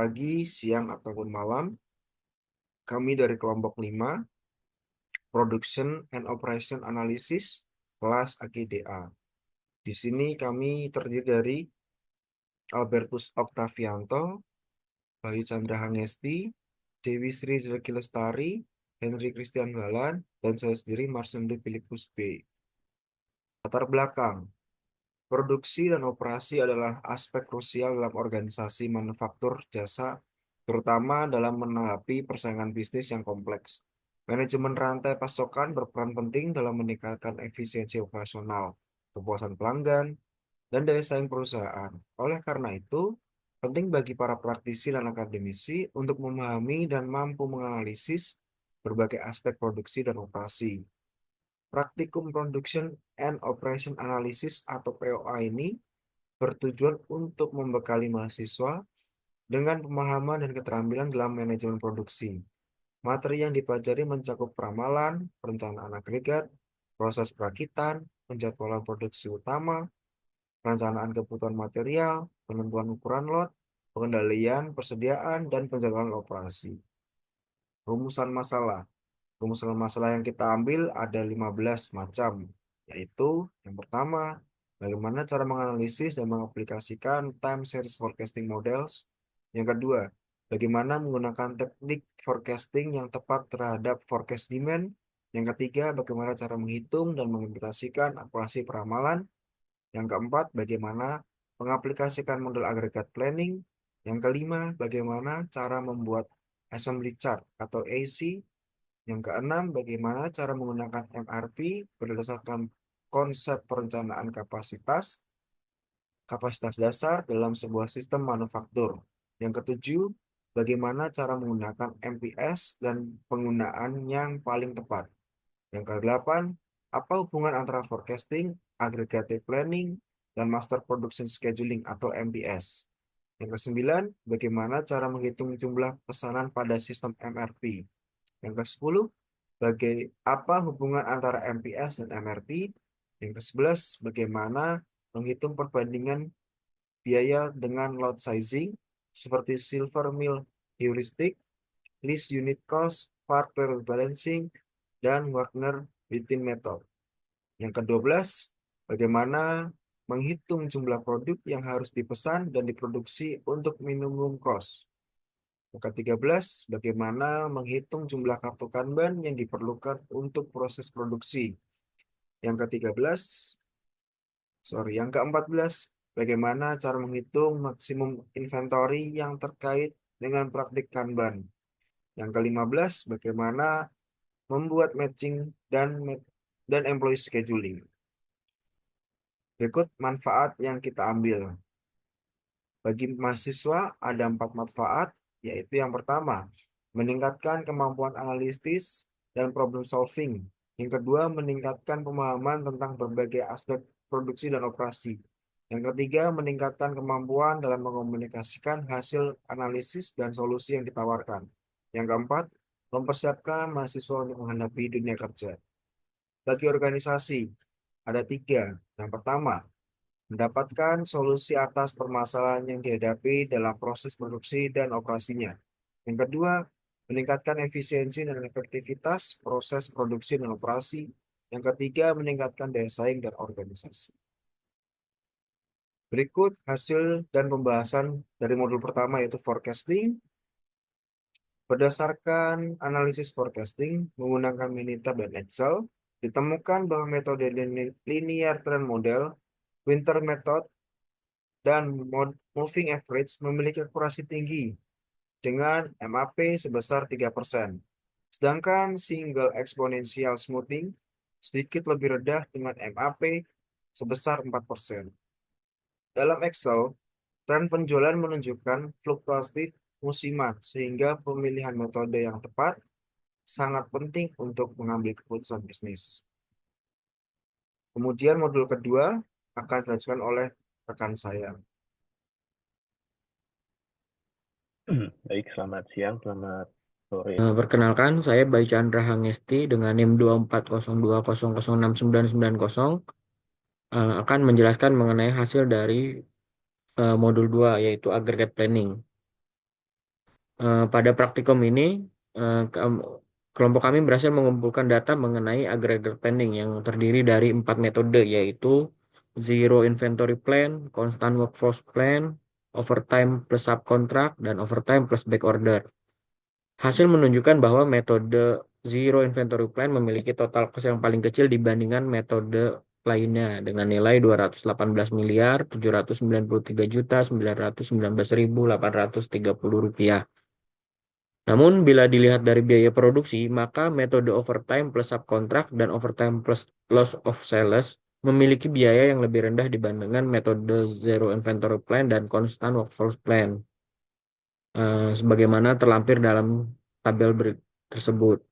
Pagi, siang, ataupun malam. Kami dari kelompok 5, Production and Operation Analysis, kelas AGDA. Di sini kami terdiri dari Albertus Octavianto, Bayu Chandra Hangesti, Dewi Sri Zaki Lestari, Henry Christian Galan, dan saya sendiri Marsendi Philippus B. Latar belakang. Produksi dan operasi adalah aspek krusial dalam organisasi manufaktur jasa, terutama dalam menanggapi persaingan bisnis yang kompleks. Manajemen rantai pasokan berperan penting dalam meningkatkan efisiensi operasional, kepuasan pelanggan, dan daya saing perusahaan. Oleh karena itu, penting bagi para praktisi dan akademisi untuk memahami dan mampu menganalisis berbagai aspek produksi dan operasi. Praktikum Production and Operation Analysis atau POA ini bertujuan untuk membekali mahasiswa dengan pemahaman dan keterampilan dalam manajemen produksi. Materi yang dipelajari mencakup peramalan, perencanaan agregat, proses perakitan, penjadwalan produksi utama, perencanaan kebutuhan material, penentuan ukuran lot, pengendalian, persediaan, dan penjadwalan operasi. Rumusan masalah. Rumusan masalah yang kita ambil ada 15 macam, yaitu yang pertama, bagaimana cara menganalisis dan mengaplikasikan time series forecasting models. Yang kedua, bagaimana menggunakan teknik forecasting yang tepat terhadap forecast demand. Yang ketiga, bagaimana cara menghitung dan mengimplementasikan akurasi peramalan. Yang keempat, bagaimana mengaplikasikan model agregat planning. Yang kelima, bagaimana cara membuat assembly chart atau AC. Yang keenam, bagaimana cara menggunakan MRP berdasarkan konsep perencanaan kapasitas dasar dalam sebuah sistem manufaktur. Yang ketujuh, bagaimana cara menggunakan MPS dan penggunaan yang paling tepat. Yang kedelapan, apa hubungan antara forecasting, aggregative planning, dan master production scheduling atau MPS. Yang kesembilan, bagaimana cara menghitung jumlah pesanan pada sistem MRP. Yang ke-10, apa hubungan antara MPS dan MRP. Yang ke-11, bagaimana menghitung perbandingan biaya dengan lot sizing seperti Silver Mill Heuristic, Least Unit Cost, Part Per Balancing, dan Wagner-Wittin Method. Yang ke-12, bagaimana menghitung jumlah produk yang harus dipesan dan diproduksi untuk minimum cost. Yang ke-13, bagaimana menghitung jumlah kartu Kanban yang diperlukan untuk proses produksi. Yang ke-13, yang ke-14, bagaimana cara menghitung maksimum inventory yang terkait dengan praktik Kanban. Yang ke-15, bagaimana membuat matching dan employee scheduling. Berikut manfaat yang kita ambil. Bagi mahasiswa ada 4 manfaat, yaitu yang pertama, meningkatkan kemampuan analitis dan problem solving. Yang kedua, meningkatkan pemahaman tentang berbagai aspek produksi dan operasi. Yang ketiga, meningkatkan kemampuan dalam mengkomunikasikan hasil analisis dan solusi yang ditawarkan. Yang keempat, mempersiapkan mahasiswa untuk menghadapi dunia kerja. Bagi organisasi, ada 3. Yang pertama, mendapatkan solusi atas permasalahan yang dihadapi dalam proses produksi dan operasinya. Yang kedua, meningkatkan efisiensi dan efektivitas proses produksi dan operasi. Yang ketiga, meningkatkan daya saing dan organisasi. Berikut hasil dan pembahasan dari modul pertama yaitu forecasting. Berdasarkan analisis forecasting menggunakan Minitab dan Excel, ditemukan bahwa metode linear trend model, Winter method, dan moving average memiliki akurasi tinggi dengan MAP sebesar 3%. Sedangkan single exponential smoothing sedikit lebih rendah dengan MAP sebesar 4%. Dalam Excel, tren penjualan menunjukkan fluktuatif musiman sehingga pemilihan metode yang tepat sangat penting untuk mengambil keputusan bisnis. Kemudian modul kedua akan dilanjutkan oleh rekan saya. Baik, selamat siang, selamat sore. Perkenalkan, saya Bayu Chandra Hangesti dengan NIM 24020069990 akan menjelaskan mengenai hasil dari modul 2 yaitu aggregate planning. Pada praktikum ini, kelompok kami berhasil mengumpulkan data mengenai aggregate planning yang terdiri dari 4 metode, yaitu Zero Inventory Plan, Constant Workforce Plan, Overtime plus Subcontract, dan Overtime plus Back Order. Hasil menunjukkan bahwa metode Zero Inventory Plan memiliki total cost yang paling kecil dibandingkan metode lainnya dengan nilai 218 miliar 793 juta 919.830 rupiah. Namun, bila dilihat dari biaya produksi, maka metode overtime plus subkontrak dan overtime plus loss of sales memiliki biaya yang lebih rendah dibandingkan metode zero inventory plan dan constant workforce plan, sebagaimana terlampir dalam tabel tersebut.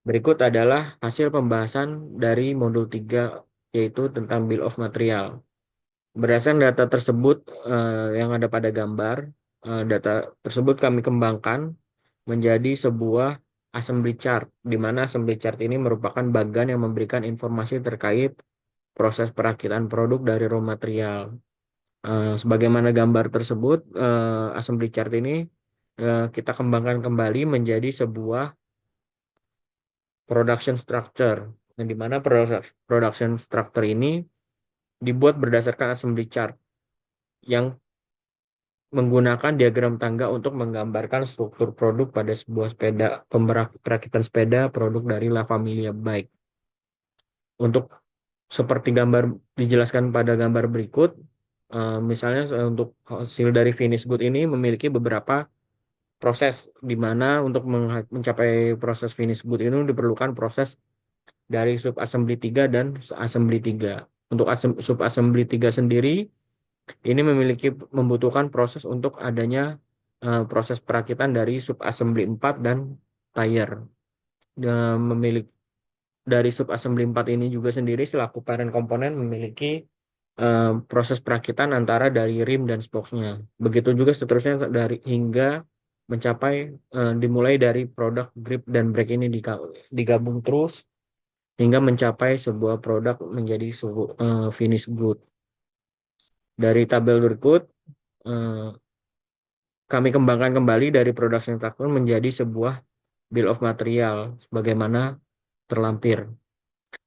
Berikut adalah hasil pembahasan dari modul 3, yaitu tentang Bill of Material. Berdasarkan data tersebut yang ada pada gambar, data tersebut kami kembangkan menjadi sebuah assembly chart, di mana assembly chart ini merupakan bagan yang memberikan informasi terkait proses perakitan produk dari raw material. Sebagaimana gambar tersebut, assembly chart ini kita kembangkan kembali menjadi sebuah production structure, yang di mana production structure ini dibuat berdasarkan assembly chart yang menggunakan diagram tangga untuk menggambarkan struktur produk pada sebuah perakitan sepeda produk dari La Familia Bike. Untuk seperti gambar dijelaskan pada gambar berikut, misalnya untuk hasil dari finish good ini memiliki beberapa proses, di mana untuk mencapai proses finish good ini diperlukan proses dari sub assembly 3 dan assembly 3. Untuk sub assembly 3 sendiri ini membutuhkan proses untuk adanya proses perakitan dari sub assembly 4 dan tire. Memiliki dari sub assembly 4 ini juga sendiri selaku parent komponen memiliki proses perakitan antara dari rim dan spokesnya. Begitu juga seterusnya hingga mencapai dimulai dari produk grip dan brake ini digabung terus hingga mencapai sebuah produk menjadi finish good. Dari tabel berikut, kami kembangkan kembali dari production structure menjadi sebuah bill of material sebagaimana terlampir.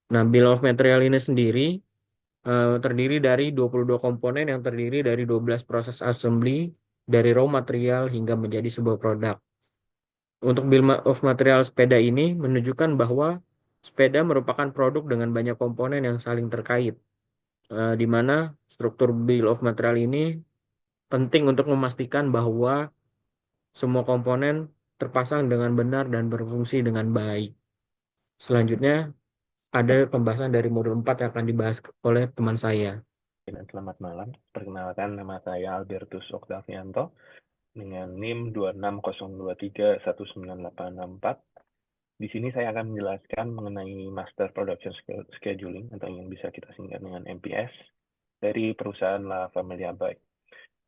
Nah, bill of material ini sendiri terdiri dari 22 komponen yang terdiri dari 12 proses assembly dari raw material hingga menjadi sebuah produk. Untuk bill of material sepeda ini menunjukkan bahwa sepeda merupakan produk dengan banyak komponen yang saling terkait, di mana struktur bill of material ini penting untuk memastikan bahwa semua komponen terpasang dengan benar dan berfungsi dengan baik. Selanjutnya, ada pembahasan dari modul 4 yang akan dibahas oleh teman saya. Dan selamat malam. Perkenalkan, nama saya Albertus Oktavianto dengan NIM 260231984. Di sini saya akan menjelaskan mengenai Master Production Scheduling atau yang bisa kita singkat dengan MPS dari perusahaan La Familia Bike.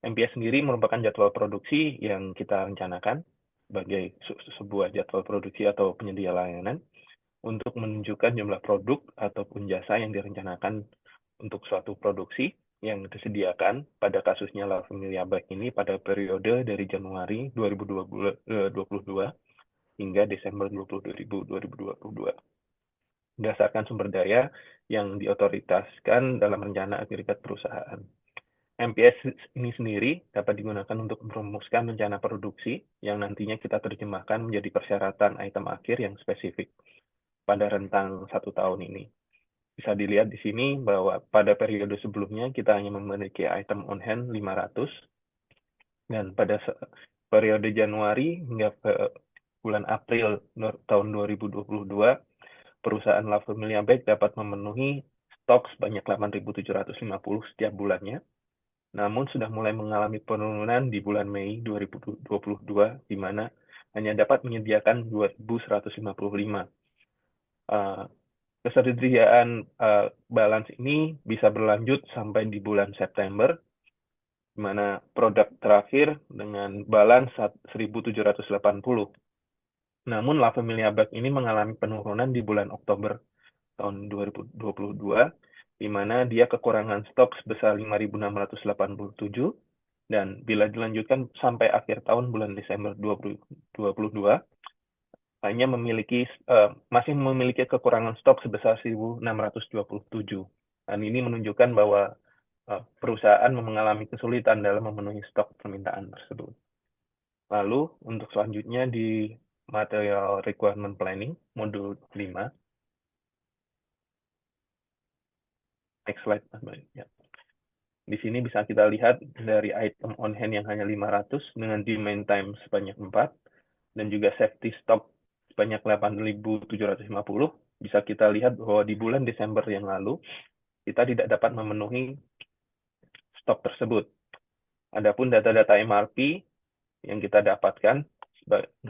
MPS sendiri merupakan jadwal produksi yang kita rencanakan sebagai sebuah jadwal produksi atau penyedia layanan untuk menunjukkan jumlah produk ataupun jasa yang direncanakan untuk suatu produksi yang disediakan pada kasusnya La Familia Bike ini pada periode dari Januari 2022 hingga Desember 2022. Berdasarkan sumber daya yang diotoritaskan dalam rencana agregat perusahaan. MPS ini sendiri dapat digunakan untuk merumuskan rencana produksi yang nantinya kita terjemahkan menjadi persyaratan item akhir yang spesifik pada rentang 1 tahun ini. Bisa dilihat di sini bahwa pada periode sebelumnya kita hanya memiliki item on hand 500, dan pada periode Januari hingga bulan April tahun 2022, perusahaan La Familia Bike dapat memenuhi stok sebanyak 8.750 setiap bulannya. Namun sudah mulai mengalami penurunan di bulan Mei 2022, di mana hanya dapat menyediakan 2.155. Kesediaan balance ini bisa berlanjut sampai di bulan September, di mana produk terakhir dengan balance 1.780. Namun La Familia Bike ini mengalami penurunan di bulan Oktober tahun 2022, di mana dia kekurangan stok sebesar 5.687, dan bila dilanjutkan sampai akhir tahun bulan Desember 2022, masih memiliki kekurangan stok sebesar 1.627. Dan ini menunjukkan bahwa perusahaan mengalami kesulitan dalam memenuhi stok permintaan tersebut. Lalu untuk selanjutnya di Material Requirement Planning, modul 5. Next slide. Ya. Di sini bisa kita lihat dari item on hand yang hanya 500 dengan demand time sebanyak 4, dan juga safety stock sebanyak 8.750, bisa kita lihat bahwa di bulan Desember yang lalu, kita tidak dapat memenuhi stok tersebut. Adapun data-data MRP yang kita dapatkan,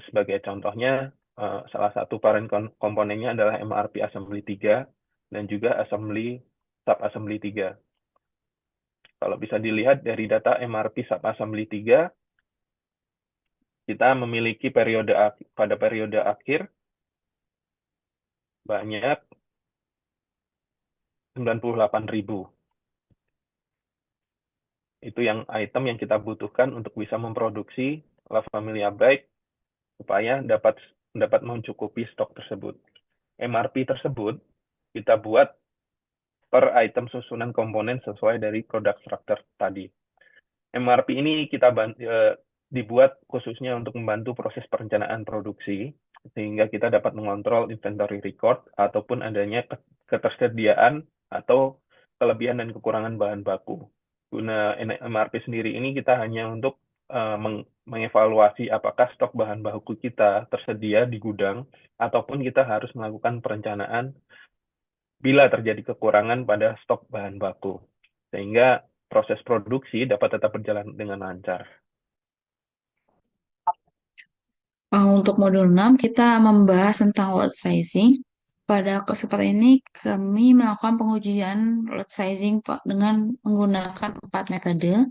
sebagai contohnya, salah satu parent komponennya adalah MRP Assembly 3 dan juga Sub-Assembly 3. Kalau bisa dilihat dari data MRP Sub-Assembly 3, kita memiliki pada periode akhir banyak 98.000. Itu yang item yang kita butuhkan untuk bisa memproduksi La Familia Bike supaya dapat mencukupi stok tersebut. MRP tersebut kita buat per item susunan komponen sesuai dari product structure tadi. MRP ini kita dibuat khususnya untuk membantu proses perencanaan produksi, sehingga kita dapat mengontrol inventory record ataupun adanya ketersediaan atau kelebihan dan kekurangan bahan baku. Guna MRP sendiri ini kita hanya untuk mengevaluasi apakah stok bahan baku kita tersedia di gudang, ataupun kita harus melakukan perencanaan bila terjadi kekurangan pada stok bahan baku, sehingga proses produksi dapat tetap berjalan dengan lancar. Untuk modul 6, kita membahas tentang lot sizing. Pada kesempatan ini, kami melakukan pengujian lot sizing dengan menggunakan 4 metode.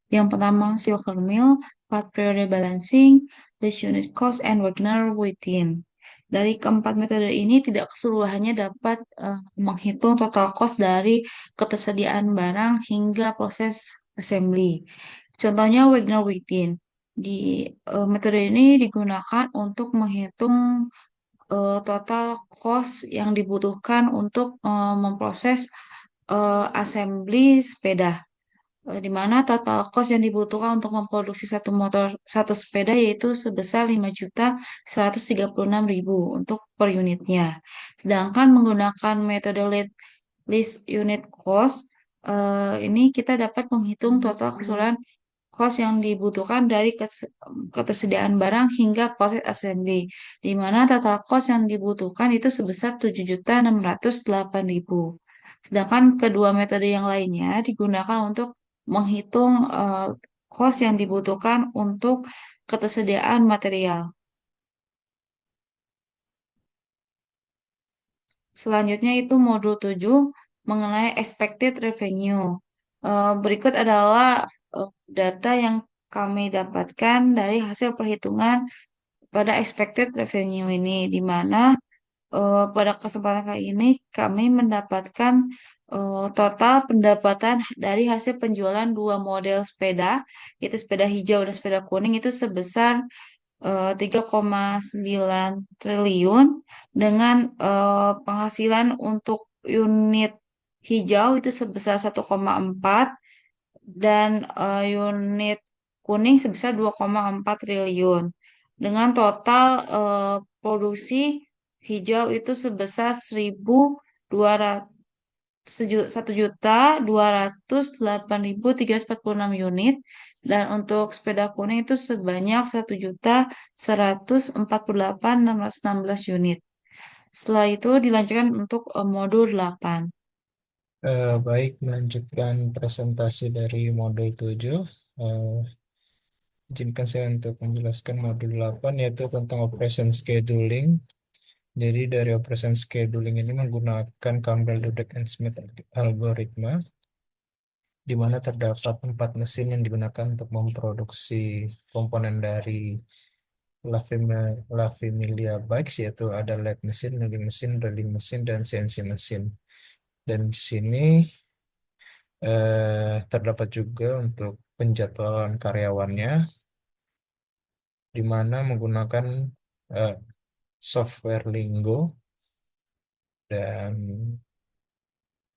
Yang pertama, Silver Mill, part period balancing, list unit cost, and Wagner Wheating. Dari keempat metode ini, tidak keseluruhannya dapat menghitung total cost dari ketersediaan barang hingga proses assembly. Contohnya Wagner Wheating. Di metode ini digunakan untuk menghitung total cost yang dibutuhkan untuk memproses assembly sepeda, di mana total cost yang dibutuhkan untuk memproduksi satu sepeda yaitu sebesar 5.136.000 untuk per unitnya. Sedangkan menggunakan metode list unit cost, ini kita dapat menghitung total keseluruhan cost yang dibutuhkan dari ketersediaan barang hingga proses assembly, di mana total cost yang dibutuhkan itu sebesar 7.608.000. Sedangkan kedua metode yang lainnya digunakan untuk menghitung cost yang dibutuhkan untuk ketersediaan material. Selanjutnya itu modul 7 mengenai expected revenue. Berikut adalah data yang kami dapatkan dari hasil perhitungan pada expected revenue ini, di mana pada kesempatan kali ini kami mendapatkan total pendapatan dari hasil penjualan dua model sepeda, yaitu sepeda hijau dan sepeda kuning, itu sebesar 3,9 triliun dengan penghasilan untuk unit hijau itu sebesar 1,4 dan unit kuning sebesar 2,4 triliun. Dengan total produksi hijau itu sebesar 1.208.346 unit, dan untuk sepeda kuning itu sebanyak 1.148.616 unit. Setelah itu dilanjutkan untuk modul 8. Baik, melanjutkan presentasi dari modul 7. Izinkan saya untuk menjelaskan modul 8, yaitu tentang operation scheduling. Jadi dari operation scheduling ini menggunakan Campbell-Dudek and Smith algoritma, di mana terdapat 4 mesin yang digunakan untuk memproduksi komponen dari La Familia Bikes, yaitu ada lathe mesin, milling mesin, drilling mesin, dan CNC mesin. Dan di sini terdapat juga untuk penjadwalan karyawannya, di mana menggunakan eh, software Lingo dan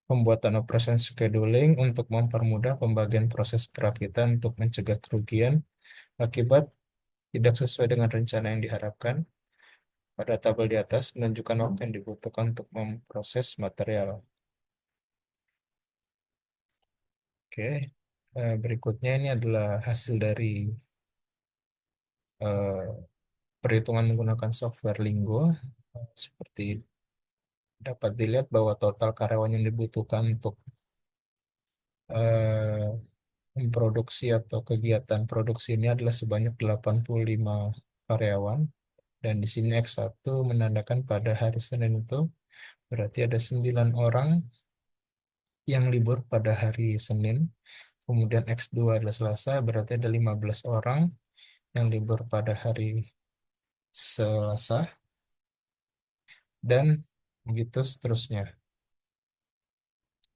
pembuatan operation scheduling untuk mempermudah pembagian proses perakitan untuk mencegah kerugian akibat tidak sesuai dengan rencana yang diharapkan. Pada tabel di atas menunjukkan waktu yang dibutuhkan untuk memproses material. Oke, berikutnya ini adalah hasil dari eh, perhitungan menggunakan software Lingo. Seperti dapat dilihat bahwa total karyawan yang dibutuhkan untuk eh, memproduksi atau kegiatan produksi ini adalah sebanyak 85 karyawan. Dan di sini X1 menandakan pada hari Senin itu berarti ada 9 orang yang libur pada hari Senin. Kemudian X2 adalah Selasa, berarti ada 15 orang yang libur pada hari Selasa. Dan begitu seterusnya.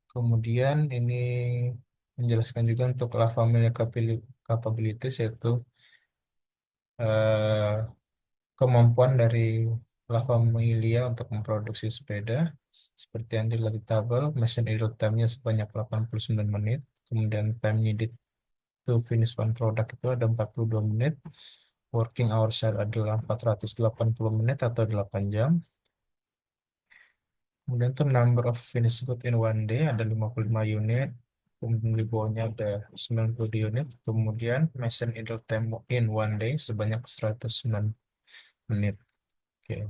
Kemudian ini menjelaskan juga untuk La Familia Capabilities, yaitu eh, kemampuan dari La Familia untuk memproduksi sepeda. Seperti yang dilihat di tabel, machine idle time-nya sebanyak 89 menit. Kemudian time needed to finish one product itu ada 42 menit. Working hours adalah 480 menit atau 8 jam. Kemudian tuh number of finished good in one day ada 55 unit. Kemudian di bawahnya ada 90 unit. Kemudian machine idle time in one day sebanyak 109 menit. Oke.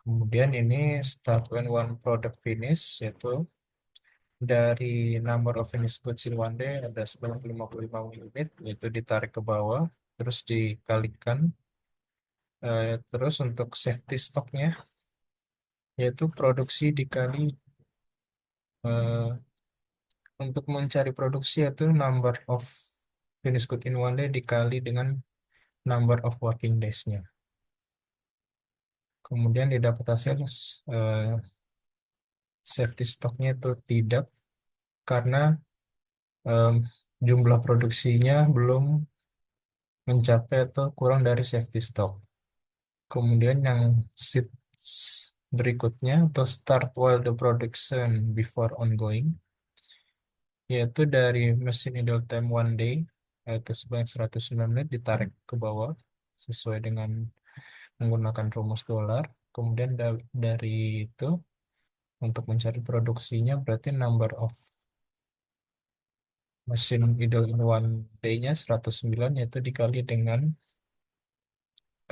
Kemudian ini start when one product finish, yaitu dari number of finished goods in one day ada sebanyak 55 unit, yaitu ditarik ke bawah, terus dikalikan. Terus untuk safety stocknya, yaitu produksi dikali untuk mencari produksi, yaitu number of finished good in one day dikali dengan number of working days-nya. Kemudian didapat hasil safety stocknya itu tidak, karena em, jumlah produksinya belum mencapai atau kurang dari safety stock. Kemudian yang sheet berikutnya atau start while the production before ongoing, yaitu dari mesin idle time one day, yaitu sebanyak 109 menit ditarik ke bawah sesuai dengan menggunakan rumus dolar. Kemudian dari itu untuk mencari produksinya berarti number of mesin idle in one day-nya 109, yaitu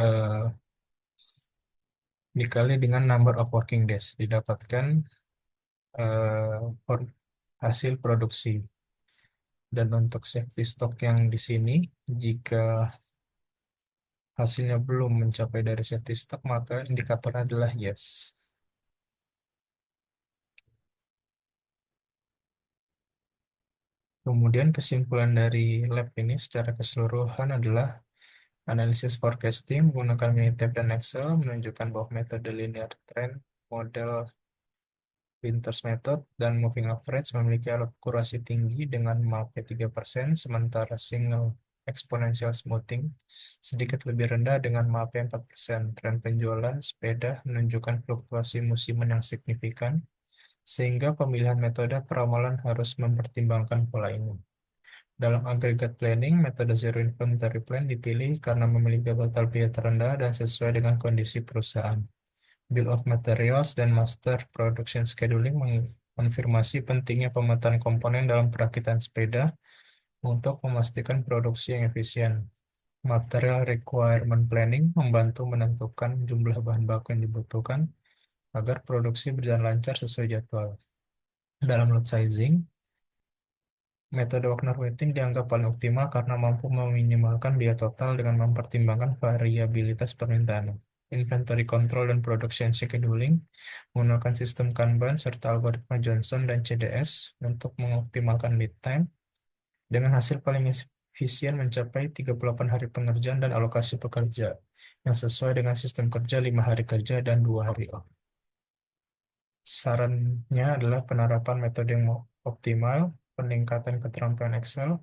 eh, dikali dengan number of working days, didapatkan hasil produksi. Dan untuk safety stock yang di sini, jika hasilnya belum mencapai dari safety stock, maka indikatornya adalah yes. Kemudian kesimpulan dari lab ini secara keseluruhan adalah analisis forecasting menggunakan Minitab dan Excel menunjukkan bahwa metode linear trend, model Winters method, dan moving average memiliki akurasi tinggi dengan MAP 3%, sementara single exponential smoothing sedikit lebih rendah dengan MAP 4%. Tren penjualan sepeda menunjukkan fluktuasi musiman yang signifikan, sehingga pemilihan metode peramalan harus mempertimbangkan pola ini. Dalam aggregate planning, metode zero inventory plan dipilih karena memiliki total biaya terendah dan sesuai dengan kondisi perusahaan. Bill of Materials dan Master Production Scheduling mengonfirmasi pentingnya pemetaan komponen dalam perakitan sepeda untuk memastikan produksi yang efisien. Material Requirement Planning membantu menentukan jumlah bahan baku yang dibutuhkan agar produksi berjalan lancar sesuai jadwal. Dalam lot sizing, metode Wagner-Wetting dianggap paling optimal karena mampu meminimalkan biaya total dengan mempertimbangkan variabilitas permintaan. Inventory Control dan Production Scheduling menggunakan sistem Kanban serta algoritma Johnson dan CDS untuk mengoptimalkan lead time dengan hasil paling efisien mencapai 38 hari pengerjaan dan alokasi pekerja. yang sesuai dengan sistem kerja 5 hari kerja dan 2 hari off. Sarannya adalah penerapan metode yang optimal, peningkatan keterampilan Excel,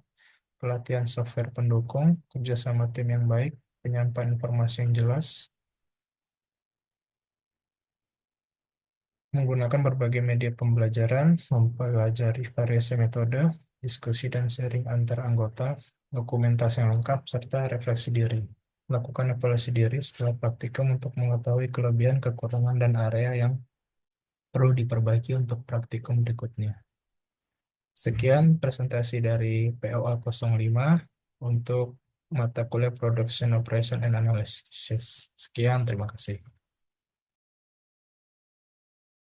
pelatihan software pendukung, kerjasama tim yang baik, penyampaian informasi yang jelas, menggunakan berbagai media pembelajaran, mempelajari variasi metode, diskusi dan sharing antar anggota, dokumentasi yang lengkap, serta refleksi diri. Lakukan evaluasi diri setelah praktikum untuk mengetahui kelebihan, kekurangan, dan area yang perlu diperbaiki untuk praktikum berikutnya. Sekian presentasi dari POA 05 untuk mata kuliah Production Operation and Analysis. Sekian, terima kasih.